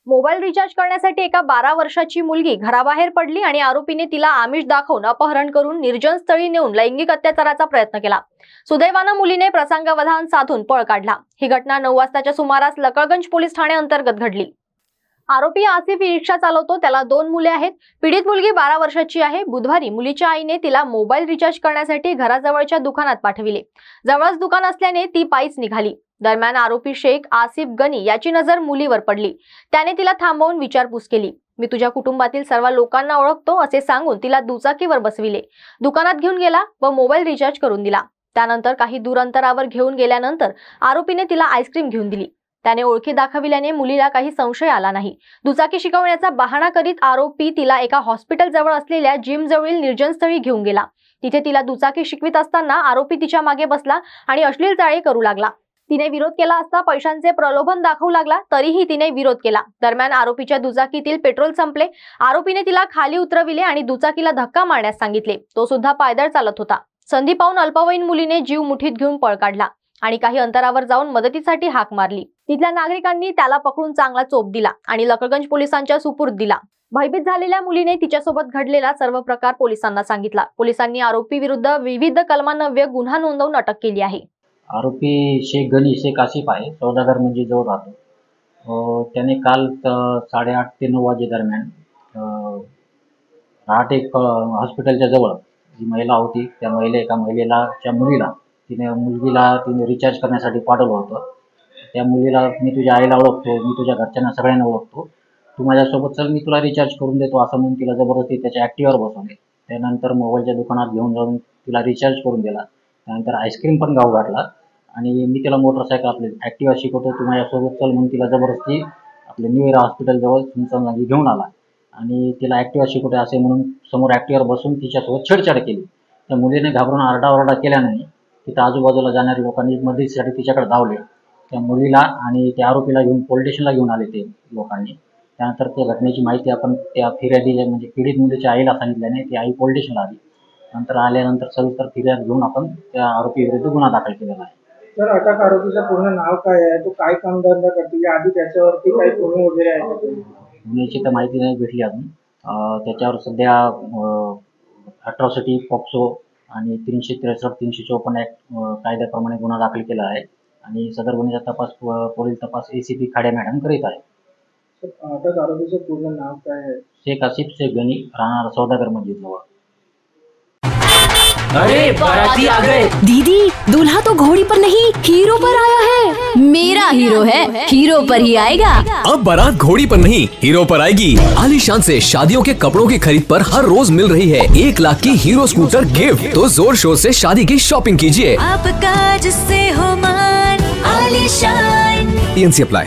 Mobile recharge करण्यासाठी एका 12 वर्षाची मुलगी घराबाहेर पडली आणि आरोपीने तिला आमिष दाखवून अपहरण करून निर्जन स्थळी नेऊन लैंगिक अत्याचाराचा प्रयत्न केला। सुदैवाने मुलीने प्रसंगावधान साधून पळ काढला। ही घटना 9 वाजताच्या सुमारास लकडगंज पोलीस ठाणे अंतर्गत घडली। आरोपी आसिफ रिक्षा चालवतो। त्याला 2 मुले आहेत। पीडित मुलगी 12 वर्षाची आहे। बुधवारी मुलीच्या आईने तिला मोबाईल रिचार्ज करण्यासाठी घराजवळच्या दुकानात पाठविले। जवळच दुकान असल्याने ती पायीच निघाली। दरम्यान आरोपी शेख आसिफ गनी याची नजर मुलीवर पडली। त्याने तिला थांबवून विचारपूस केली। मी तुझ्या कुटुंबातील सर्व लोकांना ओळखतो असे सांगून तिला दुचाकीवर बसविले। दुकानात घेऊन गेला व मोबाईल रिचार्ज करून दिला। त्यानंतर काही दूर अंतरावर घेऊन गेल्यानंतर आरोपीने तिला आईस्क्रीम घेऊन दिली। त्याने ओळखी दाखविल्याने मुलीला काही संशय आला नाही। दुचाकी शिकवण्याचा बहाणा करीत आरोपी तिला एका हॉस्पिटल जवळ असलेल्या जिम जवळील निर्जन स्थळी घेऊन गेला। तिथे तिला दुचाकी शिकवित असताना आरोपी तिच्या मागे बसला आणि अश्लील चाळे करू लागला। तिने विरोध केला असता पैशांचे प्रलोभन दाखवू लागला, तरीही तिने विरोध केला। दरम्यान आरोपीच्या दुचाकीतील पेट्रोल संपले। आरोपीने तिला खाली उतरविले आणि दुचाकीला धक्का मारण्यास सांगितले। तो सुद्धा पायदळ चालत होता। संधी पाहून अल्पवयीन मुलीने जीव मुठीत घेऊन पळ काढला आणि काही अंतरावर जाऊन मदतीसाठी हाक मारली। तिथल्या नागरिकांनी त्याला पकडून चांगला चोप दिला आणि लकडगंज पोलिसांच्या सुपूर्द दिला। भयभीत झालेल्या मुलीने तिच्यासोबत घडलेला सर्व प्रकार पोलिसांना सांगितला। पोलिसांनी आरोपी विरुद्ध विविध कलमान्वये गुन्हा नोंदवून अटक केली आहे। आरोपी शेख गनी शेख आसिफ आहे। सौदागर म्हणजे जवळ राहतो। त्याने काल 8:30 ते 9 वाजे दरम्यान रहाटे हॉस्पिटलच्या जवळ जी महिला होती त्या मुलीला तिने रिचार्ज करण्यासाठी पाठवलं होतं। त्या मुलीला मी तुझ्या आईला ओळखतो, मी तुझ्या घरच्यांना सगळ्यांना ओळखतो, तू माझ्यासोबत चल, मी तुला रिचार्ज करून देतो असं म्हणून तिला जबरदस्ती त्याच्या ॲक्टिवावर बसवले। त्यानंतर मोबाईलच्या दुकानात घेऊन जाऊन तिला रिचार्ज करून दिला। त्यानंतर आईस्क्रीम पण गाव घातला आणि मी तिला मोटरसायकल आपले ॲक्टिवा शिकवतो, तू माझ्यासोबत चल म्हणून तिला जबरदस्ती आपले न्यू इरा हॉस्पिटलजवळ चिंचणलांजी घेऊन आला आणि तिला ॲक्टिवा शिकवते असे म्हणून समोर ॲक्टिवावर बसून तिच्यासोबत छेडछाड केली। त्या मुलीने घाबरून आरडाओरडा केल्याने तिथं आजूबाजूला जाणाऱ्या लोकांनी मदतीसाठी तिच्याकडे धावले। त्या मुलीला आणि त्या आरोपीला घेऊन पोलीस स्टेशनला घेऊन आले ते लोकांनी। त्यानंतर त्या घटनेची माहिती आपण त्या फिर्यादी म्हणजे पीडित मुलीच्या आईला सांगितल्याने ती आई पोलीस स्टेशनला आली। नंतर आल्यानंतर सविस्तर फिर्याद घेऊन आपण त्या आरोपी विरुद्ध गुन्हा दाखल केलेला आहे। तर अटक आरोपीचं पूर्ण नाव काय आहे, तो काय कामधंदा करतो, आधी त्याच्यावरती काही गुन्हे वगैरे आहे? गुन्ह्याची तर माहिती नाही भेटली अजून। त्याच्यावर सध्या अट्रॉसिटी पॉक्सो आणि 363 354 ॲक्ट कायद्याप्रमाणे गुन्हा दाखल केला आहे आणि सदर गुन्ह्याचा तपास पुढील तपास ACP खाड्या मॅडम करीत आहे। अटक आरोपीचं पूर्ण नाव काय आहे? शेख आसिफ शेख गनी, राहणार सौदागर मस्जिद जवळ। अरे बाराती आ गए। दीदी, दूल्हा तो घोड़ी पर नहीं हीरो पर आया है। मेरा हीरो है, हीरो पर ही आएगा। अब बारात घोड़ी पर नहीं हीरो पर आएगी। आलीशान से शादियों के कपड़ों की खरीद पर हर रोज मिल रही है 1 लाख की हीरो स्कूटर गिफ्ट। तो जोर शोर से शादी की शॉपिंग कीजिए। आपका जिससे हो मान आलीशान। TNC apply.